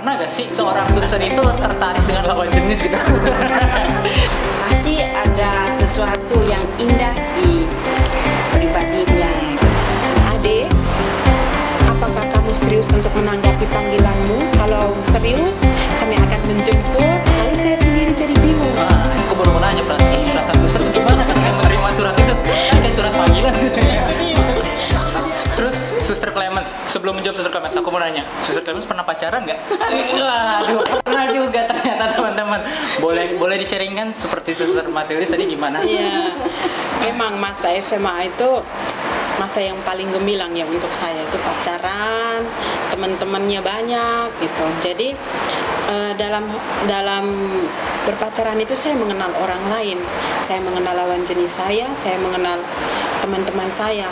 Pernah gak sih seorang suster itu tertarik dengan lawan jenis gitu? Pasti ada sesuatu yang indah di pribadinya. Ade, apakah kamu serius untuk menanggapi panggilanmu? Kalau serius, kami akan menjemput. Lalu saya sendiri jadi bingung. Wah, aku baru mau nanya perasaan suster itu gimana kan menerima surat itu? Kan kayak surat panggilan. Terus Suster Clemens, sebelum menjawab Suster Clemens, aku mau nanya, Suster Clemens pernah pacaran nggak? Waduh, pernah juga ternyata teman-teman. Boleh di-sharingkan seperti Suster Matilis tadi gimana? Iya, memang masa SMA itu masa yang paling gemilang ya untuk saya, itu pacaran, teman-temannya banyak gitu. Jadi dalam berpacaran itu saya mengenal orang lain, saya mengenal lawan jenis saya mengenal teman-teman saya.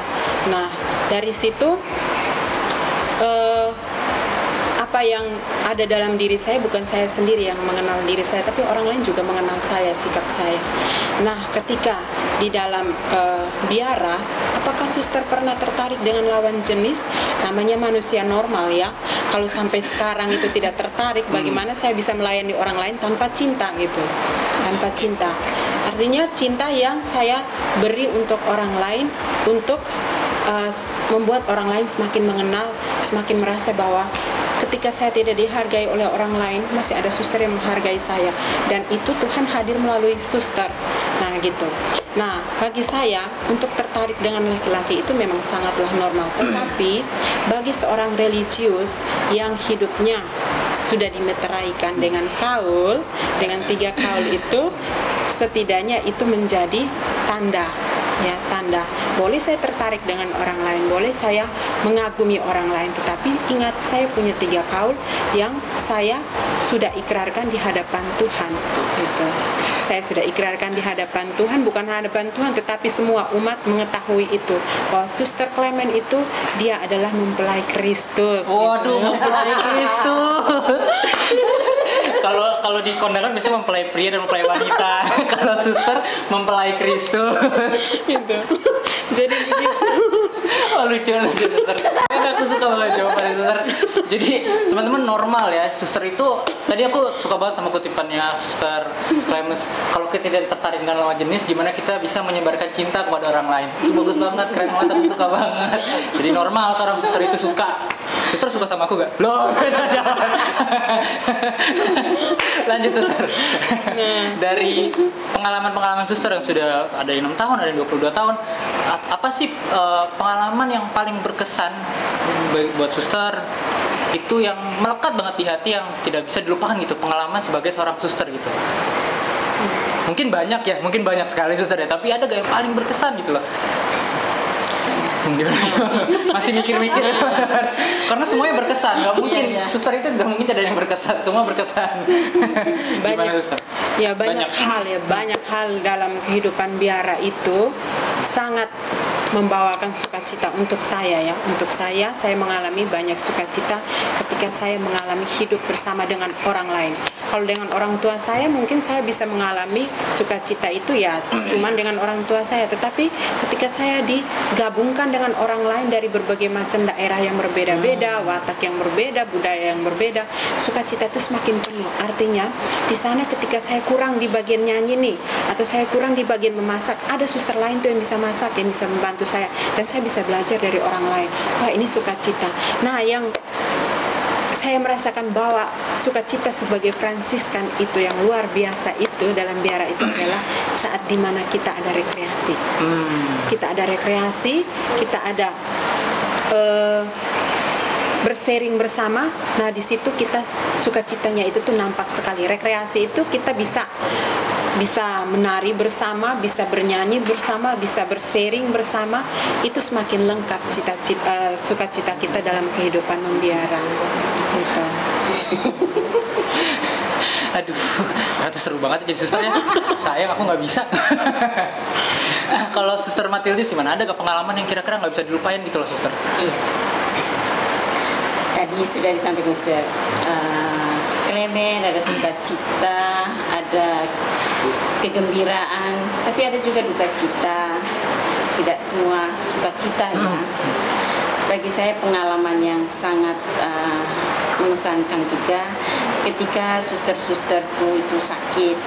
Nah, dari situ apa yang ada dalam diri saya, bukan saya sendiri yang mengenal diri saya, tapi orang lain juga mengenal saya, sikap saya. Nah, ketika di dalam biara, apakah suster pernah tertarik dengan lawan jenis? Namanya manusia normal ya. Kalau sampai sekarang itu tidak tertarik, bagaimana saya bisa melayani orang lain tanpa cinta gitu? Tanpa cinta. Artinya cinta yang saya beri untuk orang lain, untuk membuat orang lain semakin mengenal, semakin merasa bahwa ketika saya tidak dihargai oleh orang lain, masih ada suster yang menghargai saya, dan itu Tuhan hadir melalui suster. Nah gitu. Nah, bagi saya untuk tertarik dengan laki-laki itu memang sangatlah normal. Tetapi bagi seorang religius yang hidupnya sudah dimeteraikan dengan kaul, dengan 3 kaul itu, setidaknya itu menjadi tanda. Ya, tanda. Boleh saya tertarik dengan orang lain, boleh saya mengagumi orang lain, tetapi ingat, saya punya 3 kaul yang saya sudah ikrarkan di hadapan Tuhan gitu. Saya sudah ikrarkan di hadapan Tuhan, bukan hadapan Tuhan, tetapi semua umat mengetahui itu, bahwa Suster Clement itu dia adalah mempelai Kristus. Waduh, gitu. mempelai Kristus. Kalau di kondangan biasanya mempelai pria dan mempelai wanita. Kalau suster mempelai Kristus. Gitu. Jadi begitu. Oh, lucu suster. Aku suka banget jawaban suster. Jadi teman-teman normal ya, suster itu tadi aku suka banget sama kutipannya Suster Clemens. Kalau kita tidak tertarik dengan lawan jenis, gimana kita bisa menyebarkan cinta kepada orang lain? Itu bagus banget, keren banget, aku suka banget. Jadi normal seorang suster itu suka. Suster suka sama aku gak? Loh, jangan. Lanjut suster. Dari pengalaman-pengalaman suster yang sudah ada yang 6 tahun, ada yang 22 tahun, apa sih pengalaman yang paling berkesan buat suster itu yang melekat banget di hati, yang tidak bisa dilupakan gitu, pengalaman sebagai seorang suster gitu? Mungkin banyak sekali suster ya, tapi ada gak yang paling berkesan gitu loh? Masih mikir-mikir karena semuanya berkesan, nggak mungkin suster itu nggak mungkin ada yang berkesan, semua berkesan. Gimana suster? Ya banyak hal dalam kehidupan biara itu sangat membawakan sukacita untuk saya ya. Untuk saya mengalami banyak sukacita ketika saya mengalami hidup bersama dengan orang lain. Kalau dengan orang tua saya mungkin saya bisa mengalami sukacita itu ya cuman dengan orang tua saya, tetapi ketika saya digabungkan dengan orang lain dari berbagai macam daerah yang berbeda-beda, watak yang berbeda, budaya yang berbeda, sukacita itu semakin penuh. Artinya di sana ketika saya kurang di bagian nyanyi nih, atau saya kurang di bagian memasak, ada suster lain tuh yang bisa masak, yang bisa membantu saya, dan saya bisa belajar dari orang lain. Wah, ini sukacita. Nah, yang saya merasakan bahwa sukacita sebagai Fransiskan itu yang luar biasa itu dalam biara itu adalah saat dimana kita ada rekreasi. Kita ada rekreasi, kita ada bersharing bersama. Nah, di situ kita sukacitanya itu tuh nampak sekali. Rekreasi itu kita bisa menari bersama, bisa bernyanyi bersama, bisa bersharing bersama. Itu semakin lengkap sukacita kita dalam kehidupan membiara. Gitu. Aduh, ternyata seru banget jadi susternya. Sayang aku nggak bisa. Kalau Suster Matildis gimana? Ada gak pengalaman yang kira-kira nggak bisa dilupain gitu loh suster? Tadi sudah disampaikan suster. Clement ada sukacita, ada kegembiraan, tapi ada juga duka cita. Tidak semua sukacita ya. bagi saya pengalaman yang sangat mengesankan juga ketika suster-susterku itu sakit.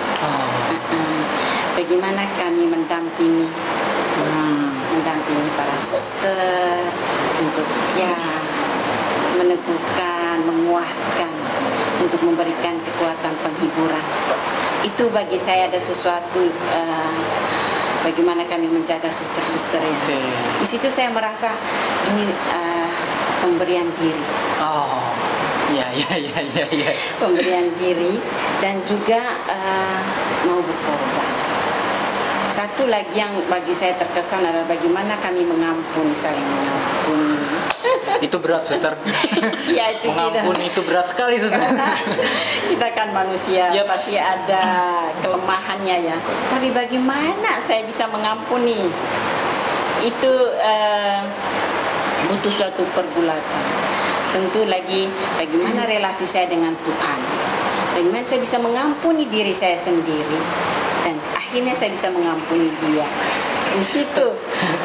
Bagaimana kami mendampingi para suster untuk meneguhkan, menguatkan, untuk memberikan kekuatan penghiburan. Itu bagi saya ada sesuatu bagaimana kami menjaga suster-suster ya. Di situ saya merasa ini pemberian diri. Ya. Pemberian diri dan juga mau berkorban. Satu lagi yang bagi saya terkesan adalah bagaimana kami mengampuni, saling mengampuni. Itu berat, suster. Ya, itu mengampuni itu berat sekali, suster. Kita kan manusia, pasti ada kelemahannya ya. Tapi bagaimana saya bisa mengampuni? Itu butuh suatu pergulatan. Tentu lagi bagaimana relasi saya dengan Tuhan. Bagaimana saya bisa mengampuni diri saya sendiri. Dan akhirnya saya bisa mengampuni dia. Di situ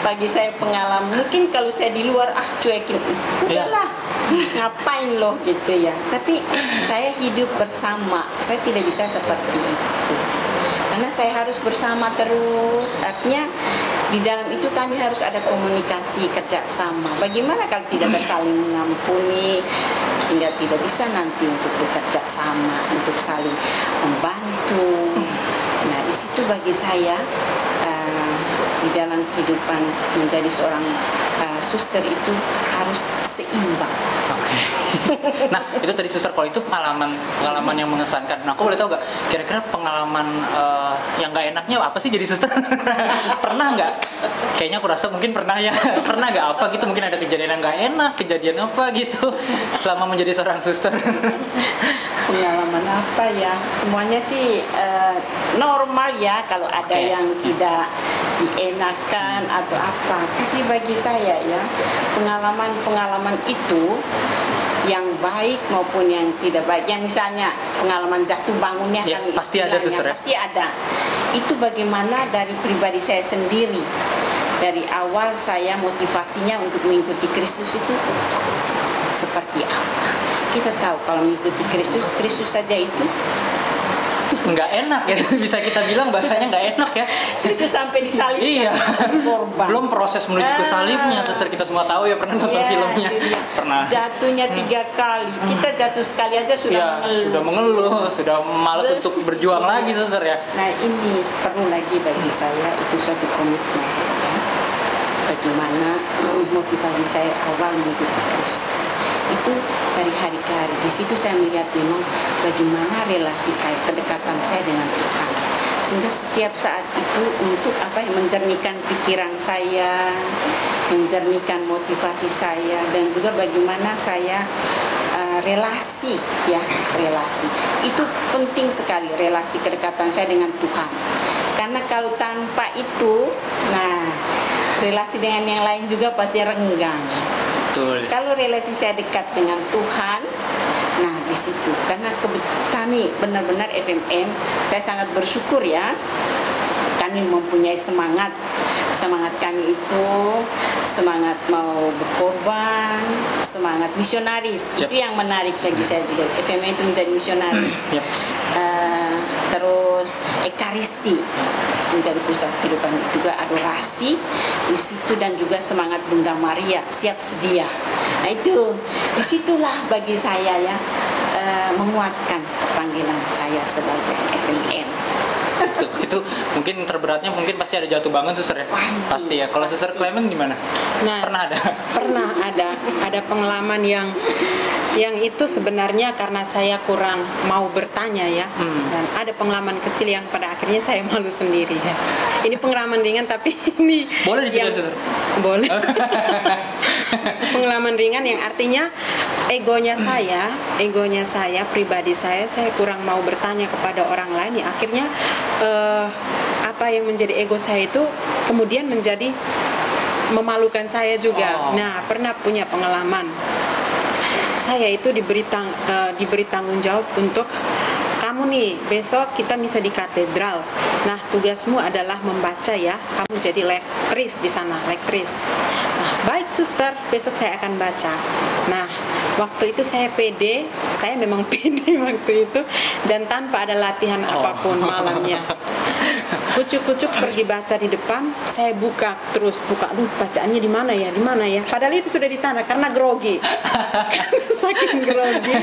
bagi saya pengalaman. Mungkin kalau saya di luar cuekin, udahlah, ngapain loh gitu ya. Tapi saya hidup bersama, saya tidak bisa seperti itu. Karena saya harus bersama terus. Artinya di dalam itu kami harus ada komunikasi, kerjasama. Bagaimana kalau tidak ada saling mengampuni, sehingga tidak bisa nanti untuk bekerja sama, untuk saling membantu. Nah, di situ bagi saya di dalam kehidupan menjadi seorang suster itu harus seimbang. Oke. Nah, itu tadi suster, kalau itu pengalaman yang mengesankan. Nah, aku boleh tahu nggak kira-kira pengalaman yang nggak enaknya apa sih jadi suster? Pernah nggak? Kayaknya aku rasa mungkin pernah ya. Pernah nggak apa gitu? Mungkin ada kejadian yang nggak enak, kejadian apa gitu selama menjadi seorang suster? Pengalaman apa ya? Semuanya sih normal ya, kalau ada yang tidak dienakan atau apa. Tapi bagi saya ya, pengalaman itu yang baik maupun yang tidak baik. Yang misalnya pengalaman jatuh bangunnya ya, kami pasti ada, suster, ya? Pasti ada. Itu bagaimana dari pribadi saya sendiri. Dari awal saya motivasinya untuk mengikuti Kristus itu seperti apa. Kita tahu kalau mengikuti Kristus saja itu nggak enak ya, bisa kita bilang bahasanya nggak enak ya. Kristus sampai disalib. Iya. Korban. Belum proses menuju ke salibnya, suster, kita semua tahu ya, pernah nonton filmnya. Pernah. Jatuhnya 3 kali. Kita jatuh sekali aja sudah mengeluh, sudah malas untuk berjuang lagi, suster ya. Nah, ini perlu lagi bagi saya itu suatu komitmen. Bagaimana motivasi saya awal mengikuti Kristus itu dari hari ke hari. Di situ saya melihat memang bagaimana relasi saya, kedekatan saya dengan Tuhan. Sehingga setiap saat itu untuk menjernihkan pikiran saya, menjernihkan motivasi saya, dan juga bagaimana saya relasi itu penting sekali, relasi kedekatan saya dengan Tuhan. Karena kalau tanpa itu, relasi dengan yang lain juga pasti renggang. Betul. Kalau relasi saya dekat dengan Tuhan, nah di situ, karena kami benar-benar FMM, saya sangat bersyukur ya, kami mempunyai semangat kami itu semangat mau berkorban, semangat misionaris. Itu yang menarik bagi saya juga. FMM itu menjadi misionaris. Terus ekaristi menjadi pusat kehidupan, juga adorasi di situ, dan juga semangat Bunda Maria siap sedia. Nah itu disitulah bagi saya ya menguatkan panggilan saya sebagai FMM. Itu mungkin terberatnya mungkin pasti ada jatuh bangun, suster ya. Pasti ya. Kalau suster Clement gimana? Nah, pernah ada pengalaman yang itu sebenarnya karena saya kurang mau bertanya ya. Dan ada pengalaman kecil yang pada akhirnya saya malu sendiri ya. Ini pengalaman ringan tapi ini boleh diceritain, suster? Boleh. Pengalaman ringan yang artinya egonya saya, pribadi saya kurang mau bertanya kepada orang lain ya, akhirnya apa yang menjadi ego saya itu kemudian menjadi memalukan saya juga. Nah, pernah punya pengalaman. Saya itu diberi tanggung jawab untuk kamu nih besok kita bisa di katedral. Nah, tugasmu adalah membaca ya. Kamu jadi lektris di sana, lektris. Nah, baik suster, besok saya akan baca. Nah, waktu itu saya pede, saya memang pede waktu itu, dan tanpa ada latihan apapun malamnya. Kucuk-kucuk pergi baca di depan, saya buka terus, aduh bacaannya di mana ya, padahal itu sudah ditanda karena grogi. Saking grogi.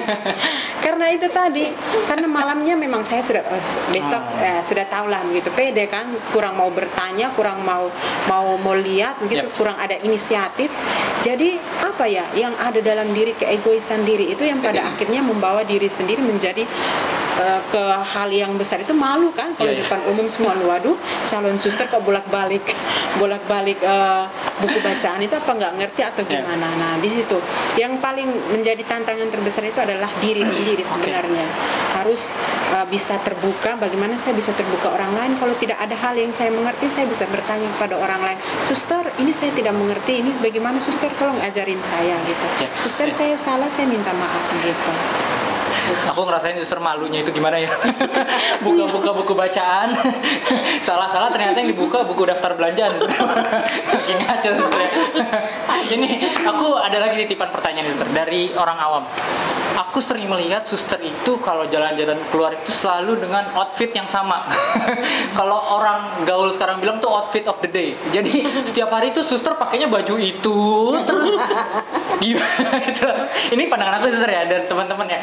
Karena itu tadi, karena malamnya memang saya sudah besok sudah tahu lah begitu, pede kan, kurang mau bertanya, kurang mau lihat begitu, kurang ada inisiatif. Jadi apa ya yang ada dalam diri, keegoisan diri itu yang pada akhirnya membawa diri sendiri menjadi ke hal yang besar itu, malu kan kalau di depan umum semua. Waduh, calon suster kok bolak-balik buku bacaan itu apa nggak ngerti atau gimana. Nah, di situ yang paling menjadi tantangan terbesar itu adalah diri sendiri sebenarnya. Harus bisa terbuka, bagaimana saya bisa terbuka orang lain. Kalau tidak ada hal yang saya mengerti, saya bisa bertanya kepada orang lain, suster ini saya tidak mengerti, ini bagaimana suster, tolong ajarin saya gitu. Suster saya salah, saya minta maaf gitu. Aku ngerasain suster malunya itu gimana ya. Buka-buka buku bacaan, salah-salah ternyata yang dibuka buku daftar belanjaan. Gini aja suster. Ini aku ada lagi titipan pertanyaan suster dari orang awam. Aku sering melihat suster itu kalau jalan-jalan keluar itu selalu dengan outfit yang sama. Kalau orang gaul sekarang bilang tuh outfit of the day. Jadi setiap hari tuh suster pakainya baju itu terus. Gimana itu? Ini pandangan aku suster ya, dan teman-teman ya.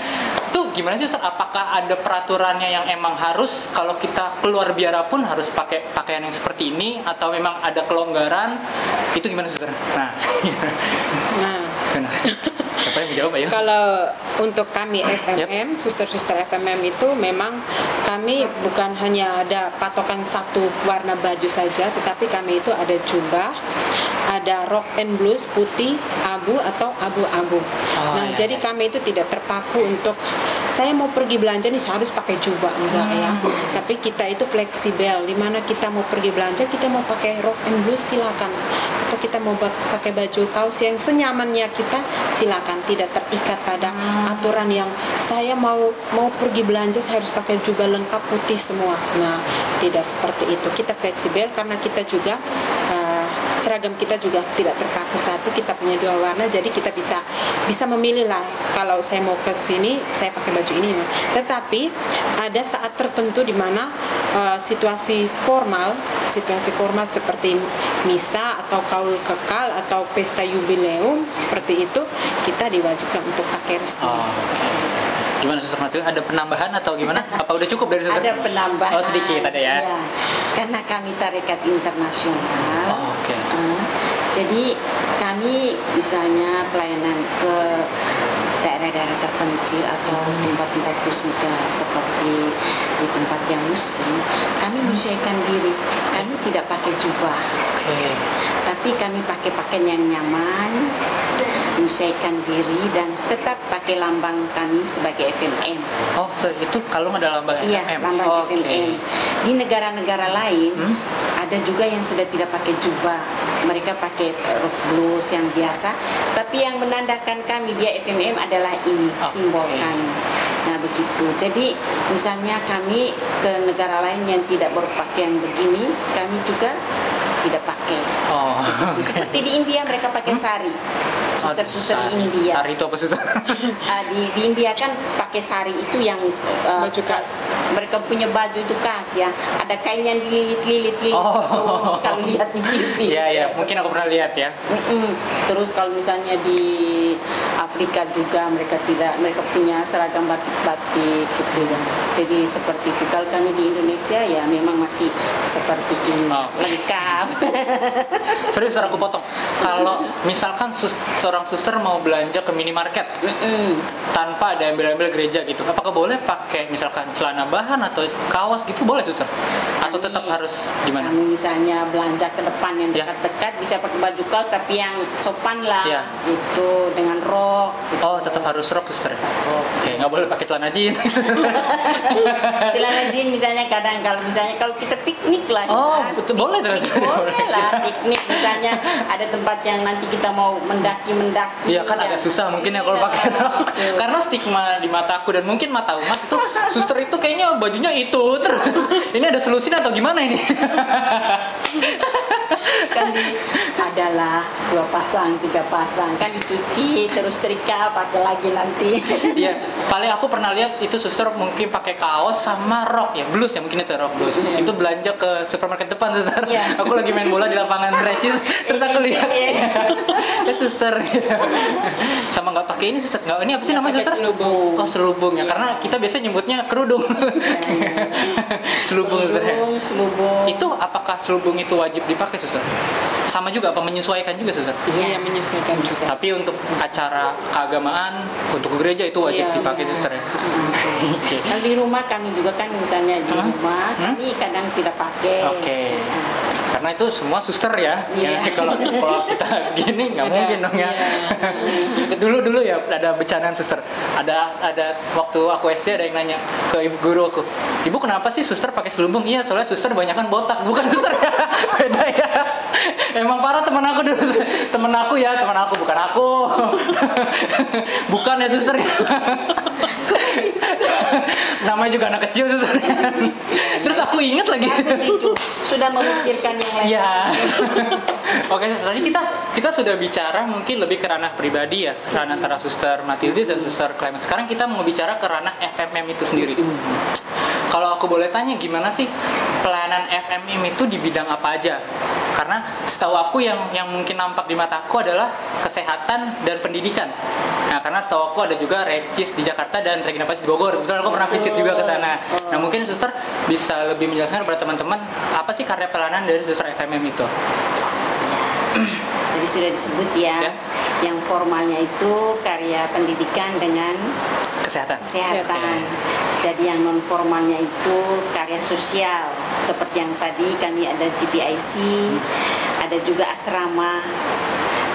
Itu gimana sih suster? Apakah ada peraturannya yang emang harus kalau kita keluar biara pun harus pakai pakaian yang seperti ini, atau memang ada kelonggaran? Itu gimana suster? Nah. Siapa yang menjawab ya? Kalau untuk kami FMM, suster-suster FMM itu memang kami bukan hanya ada patokan satu warna baju saja, tetapi kami itu ada jubah, ada rok and blouse putih, abu atau abu-abu. Jadi kami itu tidak terpaku untuk saya mau pergi belanja nih saya harus pakai jubah, enggak ya. Tapi kita itu fleksibel, dimana kita mau pergi belanja, kita mau pakai rok and blouse silakan, atau kita mau pakai baju kaos yang senyamannya kita silakan, tidak terikat pada aturan yang saya mau pergi belanja saya harus pakai jubah lengkap putih semua. Nah, tidak seperti itu. Kita fleksibel karena kita juga seragam kita juga tidak terpaku satu, kita punya dua warna, jadi kita bisa memilih lah. Kalau saya mau ke sini saya pakai baju ini. Tetapi ada saat tertentu di mana situasi formal seperti misa atau kaul kekal atau pesta yubileum seperti itu, kita diwajibkan untuk pakai resmi. Gimana suster Matil? Ada penambahan atau gimana? Apa udah cukup dari suster? Ada penambahan. Oh, sedikit ada ya. Karena kami tarekat internasional. Jadi kami misalnya pelayanan ke daerah-daerah terpencil atau tempat-tempat khusus seperti di tempat yang muslim, kami menyesuaikan diri. Kami tidak pakai jubah, tapi kami pakai pakaian yang nyaman, menyesuaikan diri, dan tetap pakai lambang kami sebagai FMM. Oh, itu kalung ada lambang FMM? Iya, lambang FMM. Di negara-negara lain ada juga yang sudah tidak pakai jubah, mereka pakai rok blouse yang biasa, tapi yang menandakan kami dia FMM adalah ini, simbol kami. Nah, begitu. Jadi misalnya kami ke negara lain yang tidak berpakaian begini, kami juga tidak pakai. Seperti di India mereka pakai sari. Suster-suster di India. Sari itu apa suster? Di India kan pakai sari itu yang baju khas. Mereka punya baju itu khas ya. Ada kain yang dililit-lilit kalau lihat di TV. Iya, mungkin aku pernah lihat ya. Terus kalau misalnya di Afrika juga mereka punya seragam batik-batik gitu ya. Jadi seperti itu. Kalau kami di Indonesia ya memang masih seperti ini, lengkap. Sorry, suster, aku potong. Kalau misalkan seorang suster mau belanja ke minimarket tanpa ada ambil-ambil gereja gitu, apakah boleh pakai misalkan celana bahan atau kaos gitu, boleh suster? Atau tetap harus gimana? Kami misalnya belanja ke depan yang dekat-dekat bisa pakai baju kaos tapi yang sopan lah, itu dengan rok rok. Oh, tetap harus rok suster. Oke, nggak boleh pakai celana jeans. Celana jeans misalnya kadang kalau kita piknik lah. Oh, ya. betul, boleh terus. Boleh lah piknik misalnya ada tempat yang nanti kita mau mendaki. Iya kan agak susah mungkin ya kalau pakai rok. Karena stigma di mataku dan mungkin mata umat itu suster itu kayaknya bajunya itu terus. Ini ada solusinya atau gimana ini? Kan adalah 2 pasang 3 pasang kan dicuci terus trika pakai lagi nanti. Iya, paling aku pernah lihat itu suster mungkin pakai kaos sama rok ya, blus ya mungkin itu rok blus. Itu belanja ke supermarket depan suster. Iya. Aku lagi main bola di lapangan Recis, terus aku lihat ya suster gitu. Sama nggak pakai ini suster, nggak ini apa sih namanya suster? Selubung. Oh selubung ya, karena kita biasanya nyebutnya kerudung. Selubung suster. Selubung. Itu apakah selubung itu wajib dipakai suster? Sama juga apa menyesuaikan juga suster? Iya, menyesuaikan juga. Tapi untuk acara keagamaan, untuk ke gereja itu wajib Iya, dipakai iya. suster ya. Oke. Kalau di rumah kami juga kan misalnya di rumah kami kadang tidak pakai. Oke. Karena itu semua suster ya. Iya. Ya, kalau kita gini nggak mungkin dong ya. Dulu ya ada bercandaan suster. Ada waktu aku SD ada yang nanya ke ibu guru aku, "Ibu kenapa sih suster pakai selubung?" "Iya, soalnya suster banyakan botak." Bukan suster ya. Beda ya. Emang parah teman aku dulu. Teman aku bukan aku. Bukan ya suster. Namanya juga anak kecil suster. Terus aku inget lagi. Bagus itu sudah memikirkan yang lain. Iya. Oke, suster. Tadi kita sudah bicara mungkin lebih ke ranah pribadi ya, ranah antara suster Matilde dan suster Clement. Sekarang kita mau bicara ke ranah FMM itu sendiri. Kalau aku boleh tanya, gimana sih pelayanan FMM itu di bidang apa aja? Karena setahu aku yang mungkin nampak di mataku adalah kesehatan dan pendidikan. Nah, karena setahu aku ada juga Recis di Jakarta dan Regina Pacis di Bogor. Betul, aku pernah visit juga ke sana. Nah, mungkin suster bisa lebih menjelaskan kepada teman-teman apa sih karya pelayanan dari suster FMM itu? Jadi sudah disebut ya. Yang formalnya itu karya pendidikan dengan Kesehatan. kesehatan. Jadi yang non formalnya itu karya sosial. Seperti yang tadi kami ada GPIC, ada juga asrama,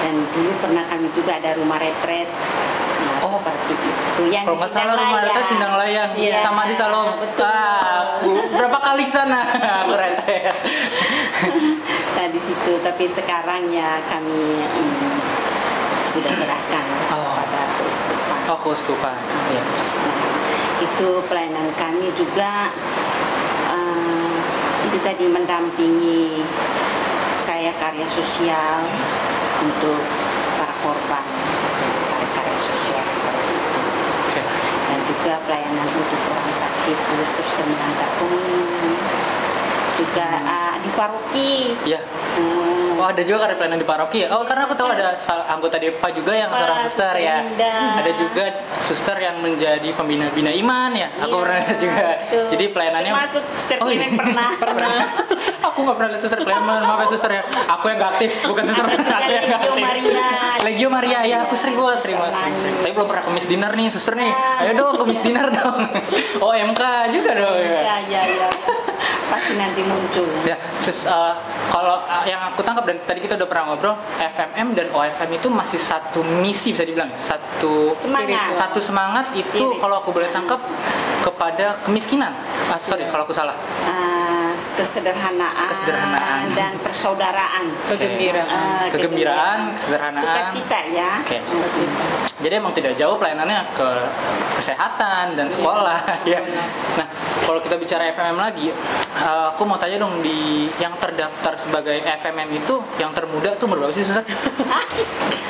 dan dulu pernah kami juga ada rumah retret. Nah, seperti itu. Yang Kalau di nggak salah rumah retret Sindang Layang, Iya, sama di Salom. betul. Aku berapa kali ke sana aku retret. Nah di situ, tapi sekarang ya kami sudah serahkan kepada keuskupan. Oh, keuskupan. Ya. Itu pelayanan kami juga itu tadi mendampingi saya karya sosial untuk para korban karya sosial seperti itu. Okay. Dan juga pelayanan untuk orang sakit terus mengantar komunion juga di paroki. Ya. Oh, ada juga karya pelayanan di paroki ya? Oh, karena aku tahu ada anggota DEPA juga yang seorang suster ya. Ada juga suster yang menjadi pembina-bina iman ya. Aku pernah lihat juga. Betul. Jadi pelayanannya Termasuk suster Clement pernah. Aku nggak pernah lihat suster Clement, maaf ya suster ya. Aku yang nggak aktif, bukan suster aku yang nggak aktif. Legio Maria ya, aku sering. Tapi belum pernah kemis dinner nih, suster nih. Ayo dong kemis dinner dong. Oh, MK juga dong ya. Ya. Pasti nanti muncul. Ya, kalau yang aku tangkap dan tadi kita udah pernah ngobrol, FMM dan OFM itu masih satu misi bisa dibilang, satu semangat itu kalau aku boleh tangkap kepada kemiskinan. Kalau aku salah. Kesederhanaan dan persaudaraan. Kegembiraan, kesederhanaan. Sukacita ya. Okay. Jadi emang tidak jauh pelayanannya ke kesehatan dan sekolah ya. Nah, kalau kita bicara FMM lagi, aku mau tanya dong, di yang terdaftar sebagai FMM itu yang termuda tuh umur berapa sih, suster?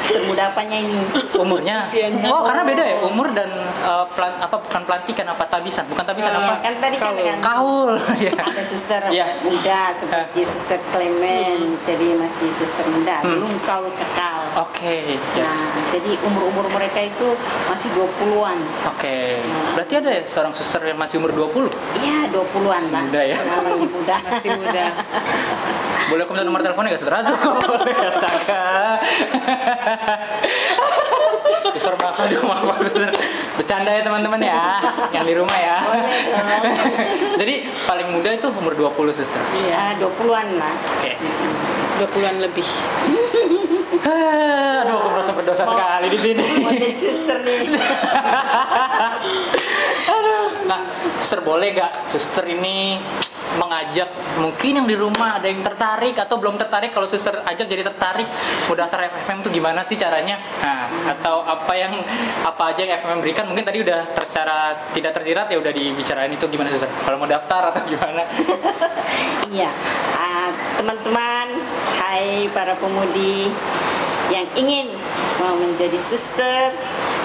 Termuda apanya ini? Umurnya? Oh, karena beda ya umur dan bukan pelantikan, tabisan, bukan tabisan apa? Kan tadi kan yang kaul. Ya. Ada suster muda seperti suster Clement, jadi masih suster muda, belum kaul kekal. Oke. Nah, jadi umur mereka itu masih 20-an. Oke. Berarti ada ya seorang suster yang masih umur 20? Iya, 20-an lah. Muda ya? Masih muda. Boleh aku minta nomor teleponnya nggak, suster? Boleh, astaga. Suster maaf, suster. Bercanda ya teman-teman ya, yang di rumah ya. Jadi paling muda itu umur 20 suster. Ya, 20-an lah. Oke. 20-an lebih. Aduh, aku merasa berdosa sekali di sini. Mau jadi suster nih. Nah, suster boleh gak suster ini mengajak mungkin yang di rumah ada yang tertarik atau belum tertarik, kalau suster ajak jadi tertarik mau daftar FMM tuh gimana sih caranya? Nah, atau apa aja yang FMM berikan, mungkin tadi udah secara tidak tersirat ya udah dibicarain, itu gimana suster? Kalau mau daftar atau gimana? Iya, teman-teman, hai para pemudi yang ingin mau menjadi suster,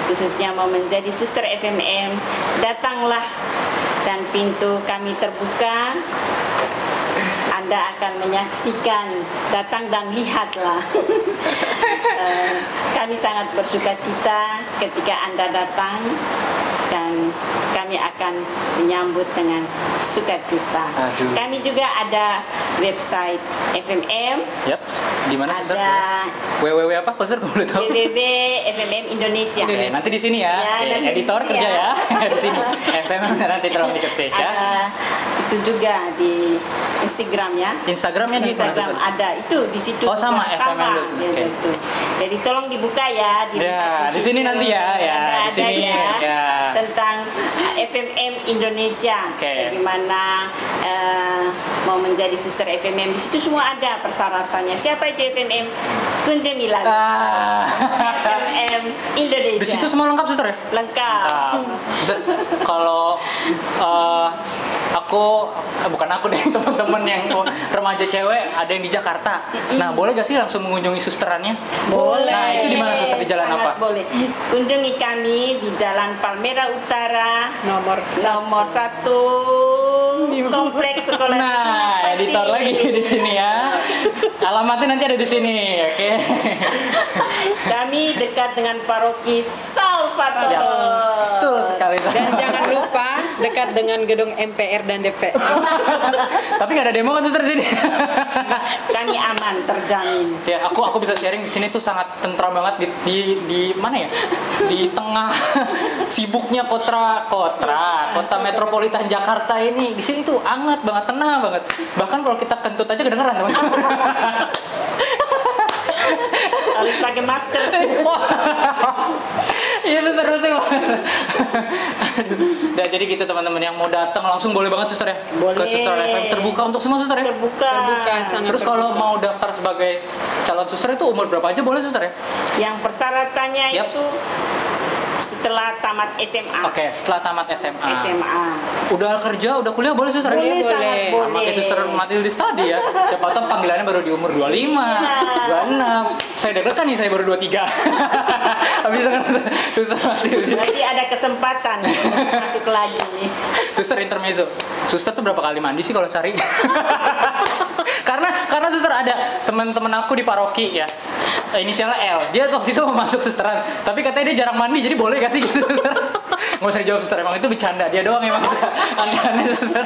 khususnya mau menjadi suster FMM, datanglah dan pintu kami terbuka. Anda akan menyaksikan, datang dan lihatlah. Kami sangat bersuka cita ketika Anda datang dan kami akan menyambut dengan sukacita. Aduh. Kami juga ada website FMM. Yap, di mana suster? Ada www apa suster kalau boleh tahu? www.fmm Indonesia. Oke, nanti di sini ya. Ya, Oke, nanti di editor sini kerja ya. ya. Di sini. FMM nanti tolong diketik ya. Ada itu juga di Instagram ya. Instagramnya di mana Instagram suster? ada itu di situ. Oh, sama, juga FMM dulu. ya, Oke. gitu. Jadi tolong dibuka ya. Ya, di sini situ. nanti ya, Ada di sini ya. tentang FMM Indonesia. Oke. Bagaimana mau menjadi suster FMM, di situ semua ada persyaratannya. Siapa itu FMM? Kunjungilah FMM Indonesia. Di situ semua lengkap suster ya? Lengkap. Suster, kalau bukan aku deh, teman-teman yang remaja cewek ada yang di Jakarta. Nah, boleh gak sih langsung mengunjungi susterannya? Boleh. Nah, itu di mana suster, di jalan Sangat apa? Boleh. Kunjungi kami di Jalan Palmera Utara Nomor 1 Kompleks Sekolah Nah, Tinggi editor Paci. lagi di sini ya. Alamatnya nanti ada di sini, oke? Kami dekat dengan paroki Salvatore. Ya, betul sekali. dan jangan lupa dekat dengan gedung MPR dan DPR. Tapi nggak ada demo kan suster di sini? Kami aman, terjamin. Ya, aku bisa sharing di sini tuh sangat tentram banget di mana ya? Di tengah sibuknya kota metropolitan Jakarta ini. Di sini tuh hangat banget, tenang banget. Bahkan kalau kita kentut aja kedengeran, teman-teman. Harus pakai masker. Iya suster, betul. Nah, jadi gitu teman-teman yang mau datang langsung boleh banget suster ya. Boleh. Ke Suster FM, terbuka untuk semua suster ya. Terbuka. Sangat Terus kalau terbuka. mau daftar sebagai calon suster itu umur berapa aja boleh suster ya? Yang persyaratannya Yap. itu setelah tamat SMA. Oke, setelah tamat SMA. SMA. Udah kerja, udah kuliah boleh suster Boleh, ya? sangat boleh. Sama kayak suster Matildi tadi ya. Siapa tahu panggilannya baru di umur 25, 26. Saya deg-degan nih, saya baru 23. Habis itu kan suster Matildi. Berarti ada kesempatan masuk lagi nih. Suster intermezzo. Suster tuh berapa kali mandi sih kalau sehari? karena suster ada teman-teman aku di paroki ya. Inisialnya L. Dia waktu itu mau masuk susteran, tapi katanya dia jarang mandi, jadi boleh gak sih gitu suster? Nggak usah dijawab suster, emang itu bercanda. Dia doang emang suka aneh-aneh suster.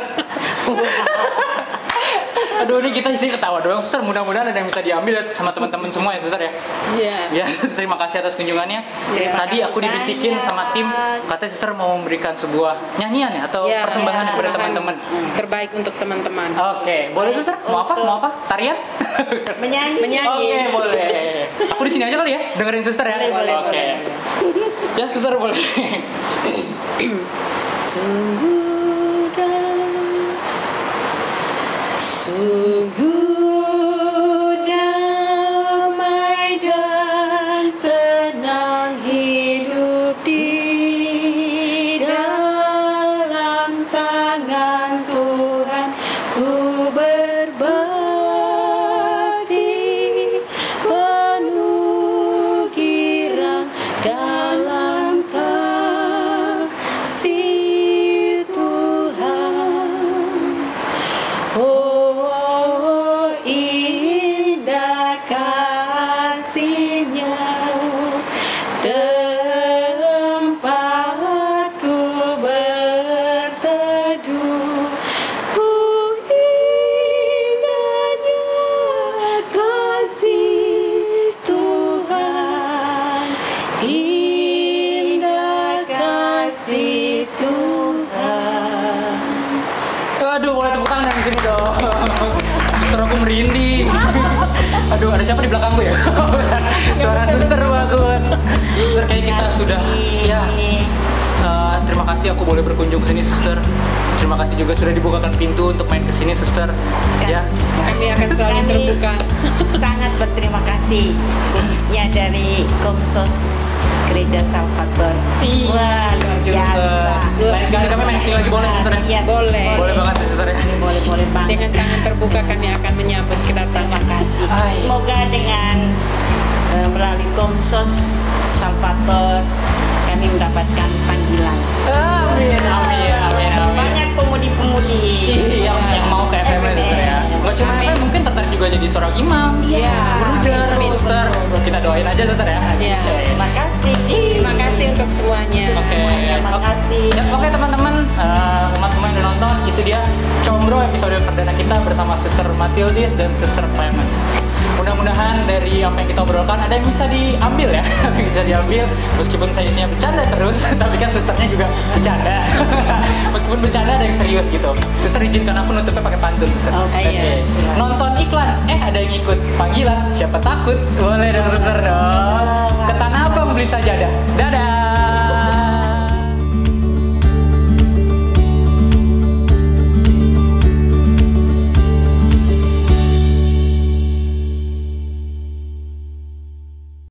Aduh, ini kita isi ketawa doang suster. Mudah-mudahan ada yang bisa diambil sama teman-teman semua ya suster ya. Iya. Ya, terima kasih atas kunjungannya. Terima Tadi kasih aku dibisikin banyak. sama tim, katanya suster mau memberikan sebuah nyanyian ya atau Ya, persembahan kepada persembahan teman-teman. terbaik untuk teman-teman. Oke, boleh suster? Mau apa? Mau apa? Tarian? Menyanyi. Menyanyi. Oke, boleh. Aku di sini aja kali ya, dengerin suster ya. Boleh, Oke. Ya, suster boleh. Sungguh damai dan tenang hidup di dalam tangan Tuhan. Ku berbakti penuh girang dalam kasih Tuhan. Oh, ada siapa di belakangku ya? Suara suster bagus. Suster, kayak kita sudah ya. Terima kasih aku boleh berkunjung ke sini, suster. Terima kasih juga sudah dibukakan pintu untuk main ke sini, suster. Ya. Kami akan selalu Kami terbuka. sangat berterima kasih, khususnya dari Komsos Gereja Salvator. Wah, luar biasa. Lain kali kami main sini lagi boleh, suster? Ya? Yes. Boleh. Boleh banget, suster ya. Boleh banget. Dengan tangan terbuka kami akan menyambut Terima kedatangan. kasih. Hai. Semoga dengan melalui Komsos Salvator kami mendapatkan panggilan. Amin, amin, amin, amin. Banyak pemudi-pemudi Yang mau ke FM ya, suster ya. Nggak cuma FM, mungkin tertarik juga jadi seorang imam. Iya. Bruder, Amin. suster. Kita doain aja, suster ya. Iya. Terima kasih. Terima kasih untuk semuanya. Oke, Terima kasih. Ya, oke teman-teman, umat-umat yang udah nonton, itu dia Combro episode perdana kita bersama Suster Matildis dan Suster Clemens. Mudah-mudahan dari apa yang kita obrolkan ada yang bisa diambil ya, ada yang bisa diambil. Meskipun saya isinya bercanda terus, tapi kan susternya juga bercanda. Meskipun bercanda ada yang serius gitu. Suster izinkan aku nutupnya pakai pantun, suster. Oh, iya, silakan. Nonton iklan, ada yang ikut panggilan, siapa takut? Boleh dong, suster dong. Ke Tanah Abang beli sajadah. Dadah.